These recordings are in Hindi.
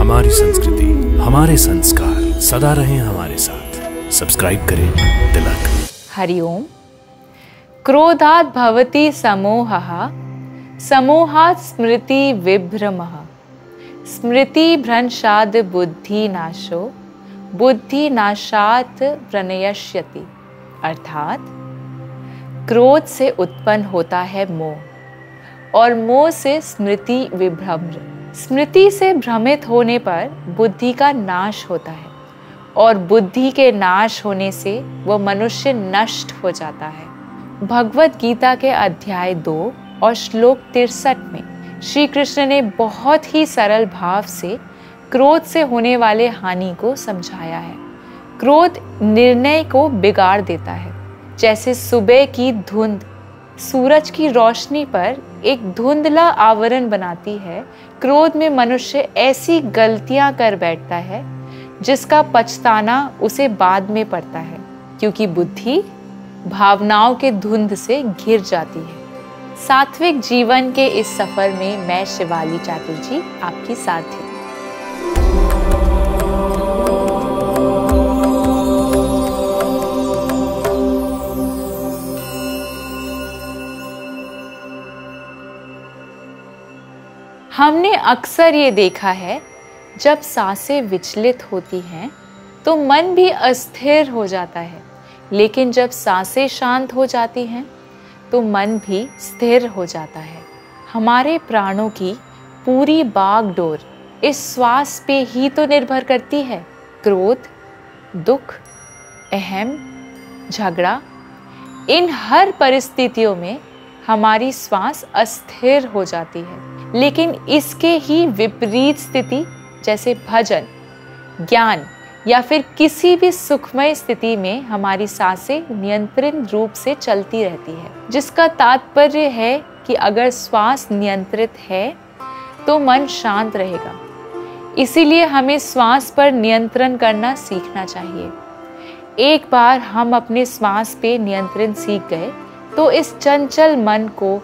हमारी संस्कृति, हमारे संस्कार सदा रहें हमारे साथ। सब्सक्राइब करें तिलक। हरि ओम। क्रोधात् भवति समोहः, समोहात् स्मृति विभ्रमः, स्मृति भ्रंशात् बुद्धिनाशो, बुद्धिनाशात् प्रणयस्यति। अर्थात क्रोध से उत्पन्न होता है मोह और मोह से स्मृति विभ्रम। स्मृति से भ्रमित होने पर बुद्धि का नाश होता है और बुद्धि के नाश होने से वह मनुष्य नष्ट हो जाता है। भगवत गीता के अध्याय 2 और श्लोक 63 में श्री कृष्ण ने बहुत ही सरल भाव से क्रोध से होने वाले हानि को समझाया है। क्रोध निर्णय को बिगाड़ देता है। जैसे सुबह की धुंध सूरज की रोशनी पर एक धुंधला आवरण बनाती है, क्रोध में मनुष्य ऐसी गलतियां कर बैठता है जिसका पछताना उसे बाद में पड़ता है, क्योंकि बुद्धि भावनाओं के धुंध से घिर जाती है। सात्विक जीवन के इस सफर में मैं शिवाली चैटर्जी आपकी साथी। हमने अक्सर ये देखा है, जब सांसें विचलित होती हैं तो मन भी अस्थिर हो जाता है, लेकिन जब सांसें शांत हो जाती हैं तो मन भी स्थिर हो जाता है। हमारे प्राणों की पूरी बागडोर इस श्वास पे ही तो निर्भर करती है। क्रोध, दुख, अहम, झगड़ा, इन हर परिस्थितियों में हमारी श्वास अस्थिर हो जाती है। लेकिन इसके ही विपरीत स्थिति जैसे भजन, ज्ञान या फिर किसी भी सुखमय स्थिति में हमारी सांसें नियंत्रित रूप से चलती रहती है, जिसका तात्पर्य है कि अगर श्वास नियंत्रित है तो मन शांत रहेगा। इसीलिए हमें श्वास पर नियंत्रण करना सीखना चाहिए। एक बार हम अपने श्वास पे नियंत्रण सीख गए तो इस चंचल मन को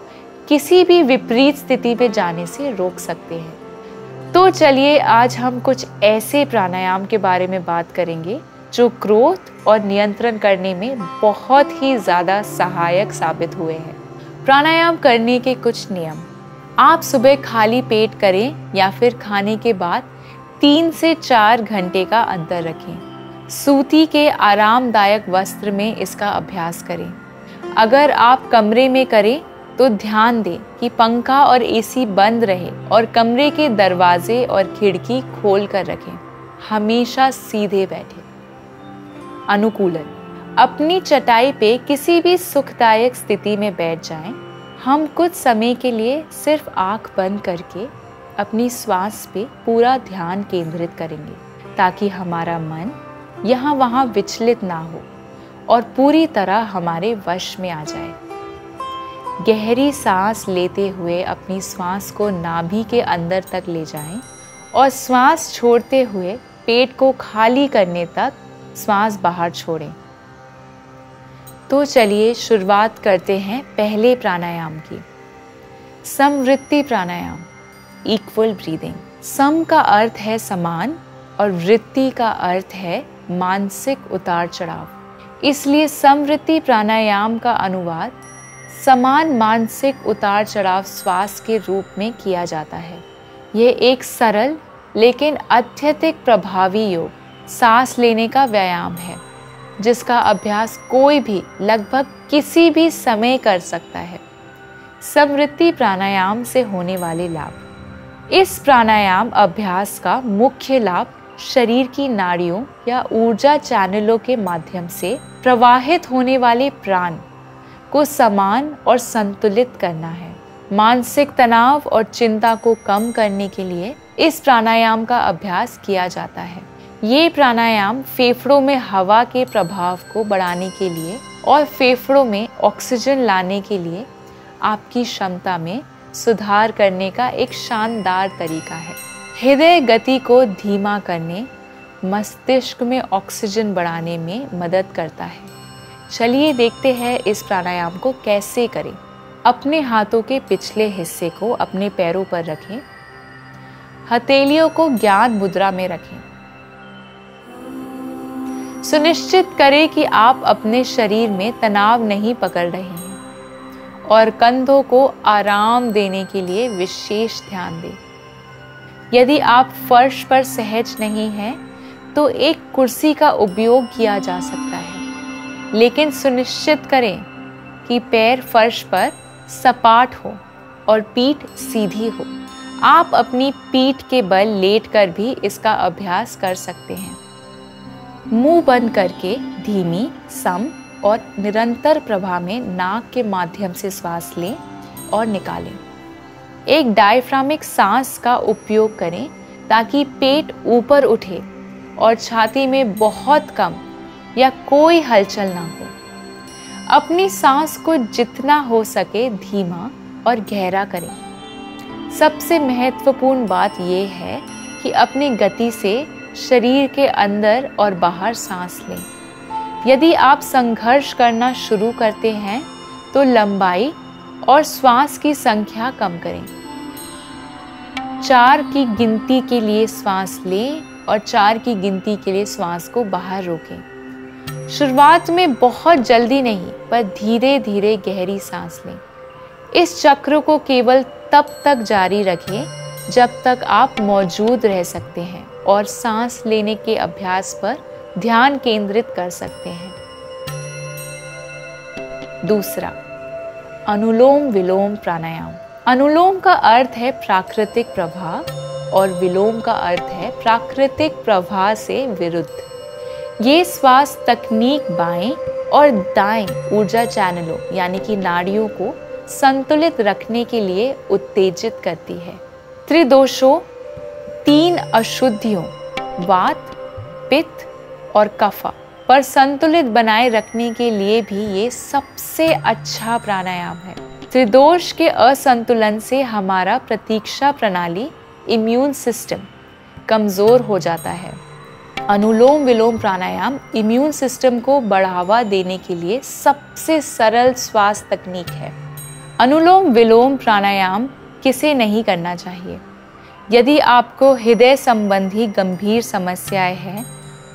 किसी भी विपरीत स्थिति में जाने से रोक सकते हैं। तो चलिए आज हम कुछ ऐसे प्राणायाम के बारे में बात करेंगे जो क्रोध और नियंत्रण करने में बहुत ही ज़्यादा सहायक साबित हुए हैं। प्राणायाम करने के कुछ नियम। आप सुबह खाली पेट करें या फिर खाने के बाद 3 से 4 घंटे का अंतर रखें। सूती के आरामदायक वस्त्र में इसका अभ्यास करें। अगर आप कमरे में करें तो ध्यान दें कि पंखा और एसी बंद रहे और कमरे के दरवाजे और खिड़की खोल कर रखें। हमेशा सीधे बैठें। अनुकूलन। अपनी चटाई पे किसी भी सुखदायक स्थिति में बैठ जाएं। हम कुछ समय के लिए सिर्फ आंख बंद करके अपनी श्वास पे पूरा ध्यान केंद्रित करेंगे, ताकि हमारा मन यहाँ वहाँ विचलित ना हो और पूरी तरह हमारे वश में आ जाए। गहरी सांस लेते हुए अपनी श्वास को नाभि के अंदर तक ले जाएं और श्वास छोड़ते हुए पेट को खाली करने तक श्वास बाहर छोड़ें। तो चलिए शुरुआत करते हैं पहले प्राणायाम की। समवृत्ति प्राणायाम, इक्वल ब्रीदिंग। सम का अर्थ है समान और वृत्ति का अर्थ है मानसिक उतार चढ़ाव। इसलिए समवृत्ति प्राणायाम का अनुवाद समान मानसिक उतार चढ़ाव श्वास के रूप में किया जाता है। यह एक सरल लेकिन अत्यधिक प्रभावी योग सांस लेने का व्यायाम है, जिसका अभ्यास कोई भी लगभग किसी भी समय कर सकता है। समवृत्ति प्राणायाम से होने वाले लाभ। इस प्राणायाम अभ्यास का मुख्य लाभ शरीर की नाड़ियों या ऊर्जा चैनलों के माध्यम से प्रवाहित होने वाले प्राण को समान और संतुलित करना है। मानसिक तनाव और चिंता को कम करने के लिए इस प्राणायाम का अभ्यास किया जाता है। ये प्राणायाम फेफड़ों में हवा के प्रभाव को बढ़ाने के लिए और फेफड़ों में ऑक्सीजन लाने के लिए आपकी क्षमता में सुधार करने का एक शानदार तरीका है। हृदय गति को धीमा करने, मस्तिष्क में ऑक्सीजन बढ़ाने में मदद करता है। चलिए देखते हैं इस प्राणायाम को कैसे करें। अपने हाथों के पिछले हिस्से को अपने पैरों पर रखें। हथेलियों को ज्ञान मुद्रा में रखें। सुनिश्चित करें कि आप अपने शरीर में तनाव नहीं पकड़ रहे हैं और कंधों को आराम देने के लिए विशेष ध्यान दें। यदि आप फर्श पर सहज नहीं हैं, तो एक कुर्सी का उपयोग किया जा सकता है, लेकिन सुनिश्चित करें कि पैर फर्श पर सपाट हो और पीठ सीधी हो। आप अपनी पीठ के बल लेटकर भी इसका अभ्यास कर सकते हैं। मुंह बंद करके धीमी, सम और निरंतर प्रवाह में नाक के माध्यम से श्वास लें और निकालें। एक डायफ्रामिक सांस का उपयोग करें ताकि पेट ऊपर उठे और छाती में बहुत कम या कोई हलचल ना हो। अपनी सांस को जितना हो सके धीमा और गहरा करें। सबसे महत्वपूर्ण बात यह है कि अपनी गति से शरीर के अंदर और बाहर सांस लें। यदि आप संघर्ष करना शुरू करते हैं तो लंबाई और श्वास की संख्या कम करें। 4 की गिनती के लिए श्वास लें और 4 की गिनती के लिए श्वास को बाहर रोकें। शुरुआत में बहुत जल्दी नहीं, पर धीरे धीरे गहरी सांस लें। इस चक्र को केवल तब तक जारी रखें जब तक आप मौजूद रह सकते हैं और सांस लेने के अभ्यास पर ध्यान केंद्रित कर सकते हैं। दूसरा, अनुलोम विलोम प्राणायाम। अनुलोम का अर्थ है प्राकृतिक प्रवाह और विलोम का अर्थ है प्राकृतिक प्रवाह से विरुद्ध। ये श्वास तकनीक बाएं और दाएं ऊर्जा चैनलों यानी कि नाड़ियों को संतुलित रखने के लिए उत्तेजित करती है। त्रिदोषों, 3 अशुद्धियों वात, पित्त और कफा पर संतुलित बनाए रखने के लिए भी ये सबसे अच्छा प्राणायाम है। त्रिदोष के असंतुलन से हमारा प्रतीक्षा प्रणाली, इम्यून सिस्टम कमजोर हो जाता है। अनुलोम विलोम प्राणायाम इम्यून सिस्टम को बढ़ावा देने के लिए सबसे सरल श्वास तकनीक है। अनुलोम विलोम प्राणायाम किसे नहीं करना चाहिए? यदि आपको हृदय संबंधी गंभीर समस्याएं हैं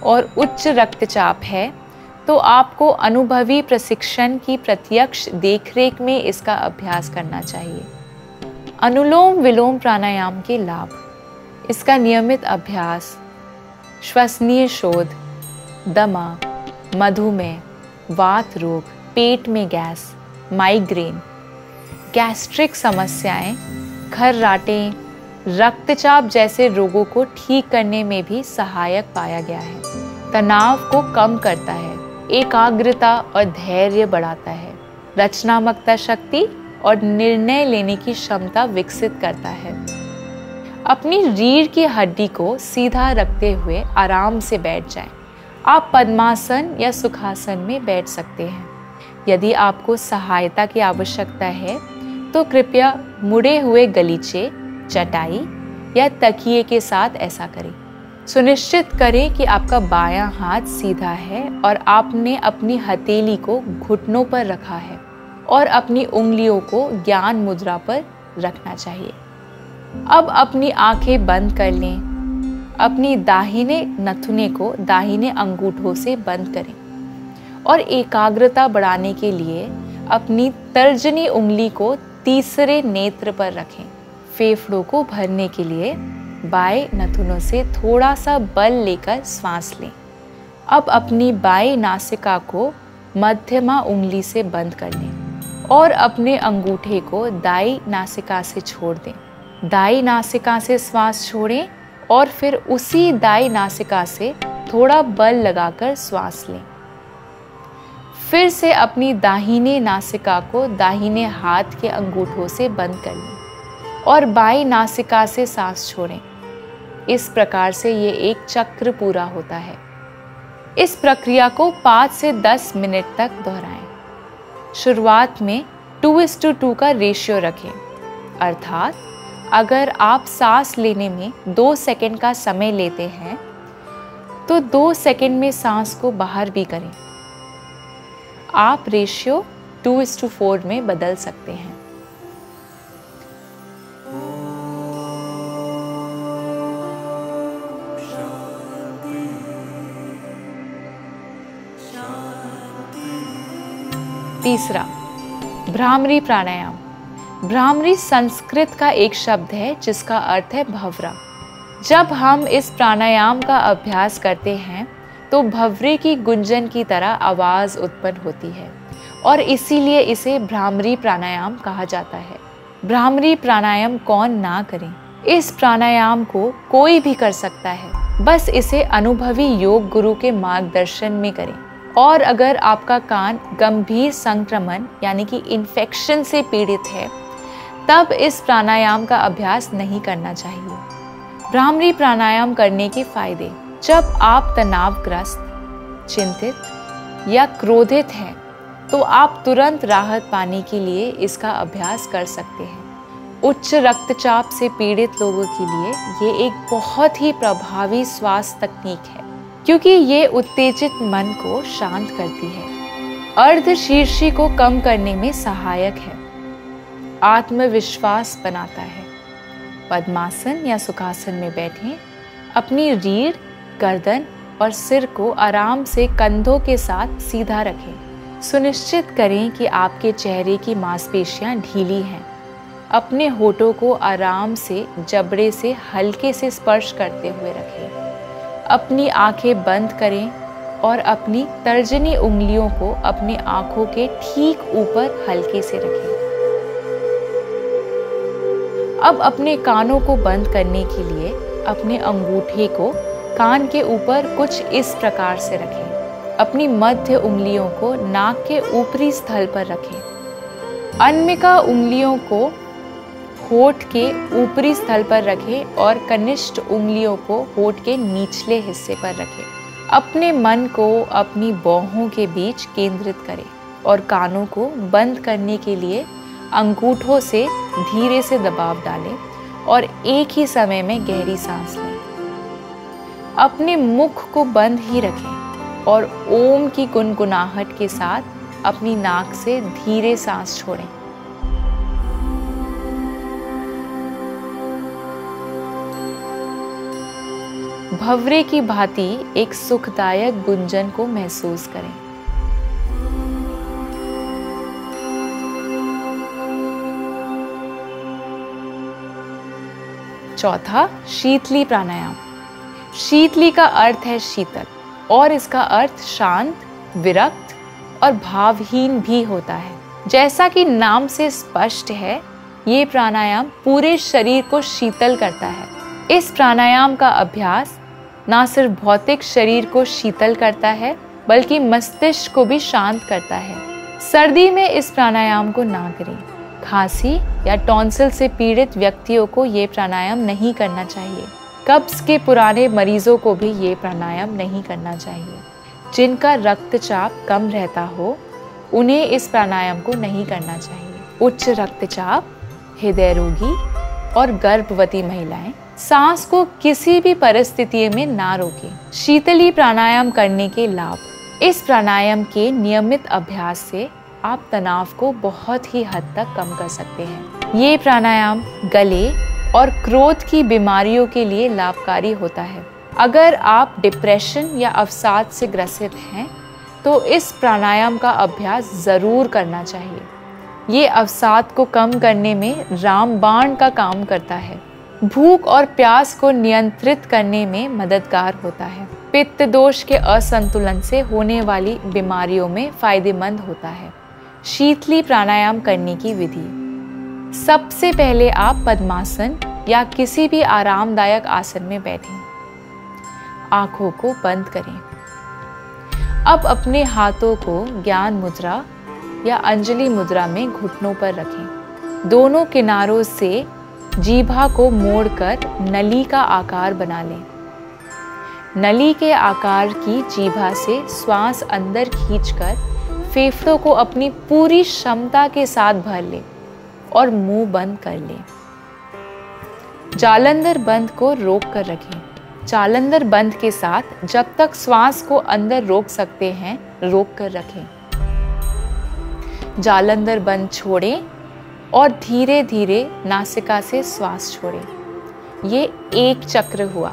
और उच्च रक्तचाप है, तो आपको अनुभवी प्रशिक्षण की प्रत्यक्ष देखरेख में इसका अभ्यास करना चाहिए। अनुलोम विलोम प्राणायाम के लाभ: इसका नियमित अभ्यास श्वसनीय शोध, दमा, मधुमेह, वात रोग, पेट में गैस, माइग्रेन, गैस्ट्रिक समस्याएं, खर्राटे, रक्तचाप जैसे रोगों को ठीक करने में भी सहायक पाया गया है। तनाव को कम करता है, एकाग्रता और धैर्य बढ़ाता है, रचनात्मकता शक्ति और निर्णय लेने की क्षमता विकसित करता है। अपनी रीढ़ की हड्डी को सीधा रखते हुए आराम से बैठ जाएं। आप पद्मासन या सुखासन में बैठ सकते हैं। यदि आपको सहायता की आवश्यकता है तो कृपया मुड़े हुए गलीचे, चटाई या तकिए के साथ ऐसा करें। सुनिश्चित करें कि आपका बायां हाथ सीधा है और आपने अपनी हथेली को घुटनों पर रखा है और अपनी उंगलियों को ज्ञान मुद्रा पर रखना चाहिए। अब अपनी आंखें बंद कर लें। अपनी दाहिने नथुने को दाहिने अंगूठों से बंद करें और एकाग्रता बढ़ाने के लिए अपनी तर्जनी उंगली को तीसरे नेत्र पर रखें। फेफड़ों को भरने के लिए बाएं नथुनों से थोड़ा सा बल लेकर श्वास लें। अब अपनी बाएं नासिका को मध्यमा उंगली से बंद कर लें और अपने अंगूठे को दाईं नासिका से छोड़ दें। दाईं नासिका से श्वास छोड़ें और फिर उसी दाईं नासिका से थोड़ा बल लगाकर श्वास लें। फिर से अपनी दाहिने नासिका को दाहिने हाथ के अंगूठों से बंद कर लें और बाईं नासिका से सांस छोड़ें। इस प्रकार से ये एक चक्र पूरा होता है। इस प्रक्रिया को 5 से 10 मिनट तक दोहराएं। शुरुआत में 2:2 का रेशियो रखें, अर्थात अगर आप सांस लेने में 2 सेकंड का समय लेते हैं तो 2 सेकंड में सांस को बाहर भी करें। आप रेशियो 2:4 में बदल सकते हैं। तीसरा, भ्रामरी प्राणायाम। भ्रामरी संस्कृत का एक शब्द है जिसका अर्थ है भंवरा। जब हम इस प्राणायाम का अभ्यास करते हैं तो भंवरे की गुंजन की तरह आवाज़ उत्पन्न होती है और इसीलिए इसे भ्रामरी प्राणायाम कहा जाता है। भ्रामरी प्राणायाम कौन ना करे? इस प्राणायाम को कोई भी कर सकता है, बस इसे अनुभवी योग गुरु के मार्गदर्शन में करें। और अगर आपका कान गंभीर संक्रमण यानी कि इन्फेक्शन से पीड़ित है तब इस प्राणायाम का अभ्यास नहीं करना चाहिए। भ्रामरी प्राणायाम करने के फायदे। जब आप तनावग्रस्त, चिंतित या क्रोधित हैं तो आप तुरंत राहत पाने के लिए इसका अभ्यास कर सकते हैं। उच्च रक्तचाप से पीड़ित लोगों के लिए ये एक बहुत ही प्रभावी स्वास्थ्य तकनीक है क्योंकि ये उत्तेजित मन को शांत करती है। अर्धशीर्षी को कम करने में सहायक है। आत्मविश्वास बनाता है। पद्मासन या सुखासन में बैठें। अपनी रीढ़, गर्दन और सिर को आराम से कंधों के साथ सीधा रखें। सुनिश्चित करें कि आपके चेहरे की मांसपेशियां ढीली हैं। अपने होठों को आराम से जबड़े से हल्के से स्पर्श करते हुए रखें। अपनी आंखें बंद करें और अपनी तर्जनी उंगलियों को अपनी आंखों के ठीक ऊपर हल्के से रखें। अब अपने कानों को बंद करने के लिए अपने अंगूठे को कान के ऊपर कुछ इस प्रकार से रखें। अपनी मध्य उंगलियों को नाक के ऊपरी स्थल पर रखें। अनमिका उंगलियों को होठ के ऊपरी स्थल पर रखें और कनिष्ठ उंगलियों को होठ के निचले हिस्से पर रखें। अपने मन को अपनी बाहों के बीच केंद्रित करें और कानों को बंद करने के लिए अंगूठों से धीरे से दबाव डालें और एक ही समय में गहरी सांस लें। अपने मुख को बंद ही रखें और ओम की गुनगुनाहट के साथ अपनी नाक से धीरे सांस छोड़ें। भंवरे की भांति एक सुखदायक गुंजन को महसूस करें। चौथा, शीतली प्राणायाम। शीतली का अर्थ है शीतल और इसका अर्थ शांत, विरक्त और भावहीन भी होता है। जैसा कि नाम से स्पष्ट है, ये प्राणायाम पूरे शरीर को शीतल करता है। इस प्राणायाम का अभ्यास ना सिर्फ भौतिक शरीर को शीतल करता है बल्कि मस्तिष्क को भी शांत करता है। सर्दी में इस प्राणायाम को ना करें। खांसी या टॉन्सिल से पीड़ित व्यक्तियों को ये प्राणायाम नहीं करना चाहिए। कब्ज के पुराने मरीजों को भी ये प्राणायाम नहीं करना चाहिए। जिनका रक्तचाप कम रहता हो उन्हें इस प्राणायाम को नहीं करना चाहिए। उच्च रक्तचाप, हृदय रोगी और गर्भवती महिलाएं सांस को किसी भी परिस्थिति में ना रोकें। शीतली प्राणायाम करने के लाभ। इस प्राणायाम के नियमित अभ्यास से आप तनाव को बहुत ही हद तक कम कर सकते हैं। ये प्राणायाम गले और क्रोध की बीमारियों के लिए लाभकारी होता है। अगर आप डिप्रेशन या अवसाद से ग्रसित हैं तो इस प्राणायाम का अभ्यास ज़रूर करना चाहिए। ये अवसाद को कम करने में रामबाण का काम करता है। भूख और प्यास को नियंत्रित करने में मददगार होता है। पित्त दोष के असंतुलन से होने वाली बीमारियों में फायदेमंद होता है। शीतली प्राणायाम करने की विधि। सबसे पहले आप पद्मासन या किसी भी आरामदायक आसन में बैठें। आंखों को बंद करें। अब अपने हाथों को ज्ञान मुद्रा या अंजलि मुद्रा में घुटनों पर रखें। दोनों किनारों से जीभा को मोड़कर नली का आकार बना लें। नली के आकार की जीभा से श्वास अंदर खींचकर फेफड़ों को अपनी पूरी क्षमता के साथ भर लें और मुंह बंद कर लें। जालंधर बंद को रोक कर रखें। जालंधर बंद के साथ जब तक श्वास को अंदर रोक सकते हैं रोक कर रखें। जालंधर बंद छोड़ें और धीरे धीरे नासिका से श्वास छोड़ें। ये एक चक्र हुआ।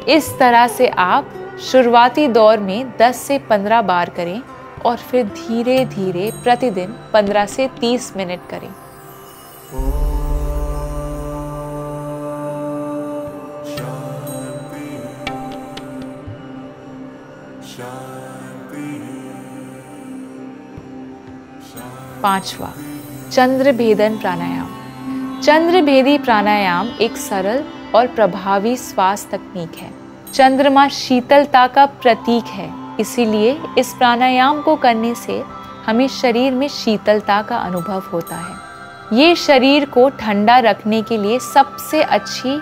इस तरह से आप शुरुआती दौर में 10 से 15 बार करें और फिर धीरे धीरे प्रतिदिन 15 से 30 मिनट करें। पांचवा, चंद्र भेदन प्राणायाम। चंद्र भेदी प्राणायाम एक सरल और प्रभावी श्वास तकनीक है। चंद्रमा शीतलता का प्रतीक है, इसीलिए इस प्राणायाम को करने से हमें शरीर में शीतलता का अनुभव होता है। ये शरीर को ठंडा रखने के लिए सबसे अच्छी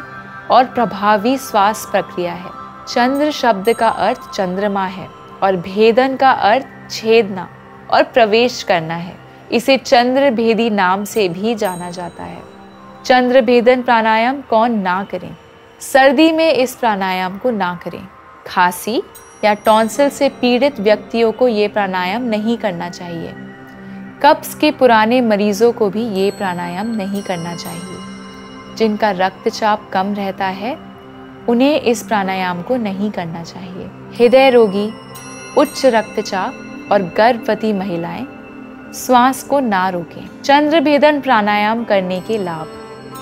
और प्रभावी श्वास प्रक्रिया है। चंद्र शब्द का अर्थ चंद्रमा है और भेदन का अर्थ छेदना और प्रवेश करना है। इसे चंद्र भेदी नाम से भी जाना जाता है। चंद्र भेदन प्राणायाम कौन ना करें? सर्दी में इस प्राणायाम को ना करें। खांसी या टॉन्सिल से पीड़ित व्यक्तियों को ये प्राणायाम नहीं करना चाहिए। कब्ज के पुराने मरीजों को भी ये प्राणायाम नहीं करना चाहिए। जिनका रक्तचाप कम रहता है उन्हें इस प्राणायाम को नहीं करना चाहिए। हृदय रोगी, उच्च रक्तचाप और गर्भवती महिलाएं श्वास को ना रोकें। चंद्र भेदन प्राणायाम करने के लाभ: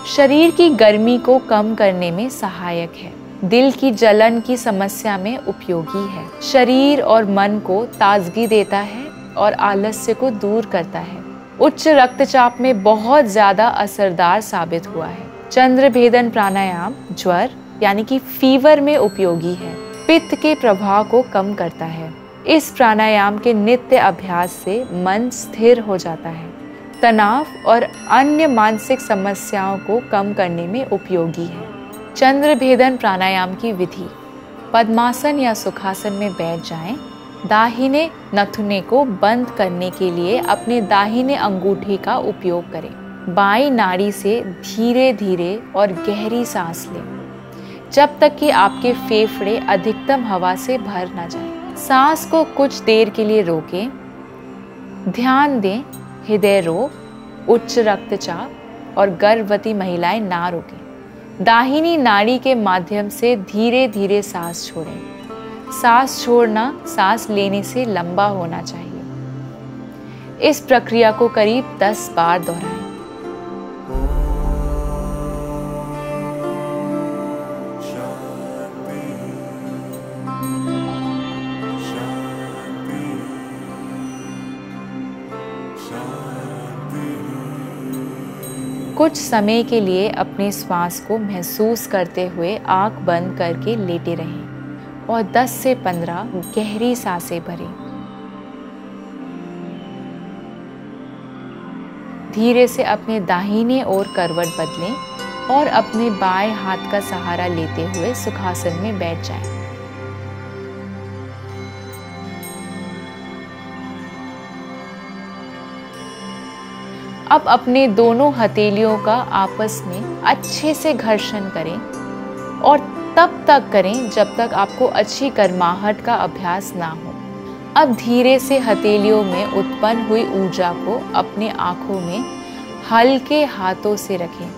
शरीर की गर्मी को कम करने में सहायक है। दिल की जलन की समस्या में उपयोगी है। शरीर और मन को ताजगी देता है और आलस्य को दूर करता है। उच्च रक्तचाप में बहुत ज्यादा असरदार साबित हुआ है। चंद्र भेदन प्राणायाम ज्वर यानी कि फीवर में उपयोगी है। पित्त के प्रभाव को कम करता है। इस प्राणायाम के नित्य अभ्यास से मन स्थिर हो जाता है। तनाव और अन्य मानसिक समस्याओं को कम करने में उपयोगी है। चंद्र भेदन प्राणायाम की विधि: पद्मासन या सुखासन में बैठ जाएं। दाहिने नथुने को बंद करने के लिए अपने दाहिने अंगूठे का उपयोग करें। बाईं नाड़ी से धीरे धीरे और गहरी सांस लें जब तक कि आपके फेफड़े अधिकतम हवा से भर न जाएं। सांस को कुछ देर के लिए रोकें। ध्यान दें हृदय रोग, उच्च रक्तचाप और गर्भवती महिलाएं ना रोकें। दाहिनी नाड़ी के माध्यम से धीरे धीरे सांस छोड़ें। सांस छोड़ना सांस लेने से लंबा होना चाहिए। इस प्रक्रिया को करीब 10 बार दोहराएं। कुछ समय के लिए अपने श्वास को महसूस करते हुए आंख बंद करके लेटे रहें और 10 से 15 गहरी सांसें भरें। धीरे से अपने दाहिने ओर करवट बदलें और अपने बाएं हाथ का सहारा लेते हुए सुखासन में बैठ जाएं। अब अपने दोनों हथेलियों का आपस में अच्छे से घर्षण करें और तब तक करें जब तक आपको अच्छी गर्माहट का अभ्यास ना हो। अब धीरे से हथेलियों में उत्पन्न हुई ऊर्जा को अपने आंखों में हल्के हाथों से रखें।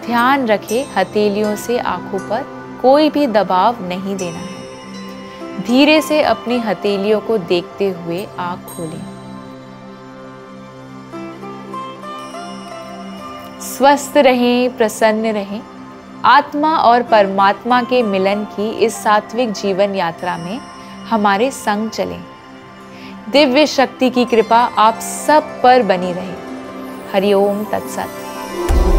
ध्यान रखें हथेलियों से आंखों पर कोई भी दबाव नहीं देना है। धीरे से अपनी हथेलियों को देखते हुए आंख खोलें। स्वस्थ रहें, प्रसन्न रहें। आत्मा और परमात्मा के मिलन की इस सात्विक जीवन यात्रा में हमारे संग चलें। दिव्य शक्ति की कृपा आप सब पर बनी रहे। हरि ओम तत्सत।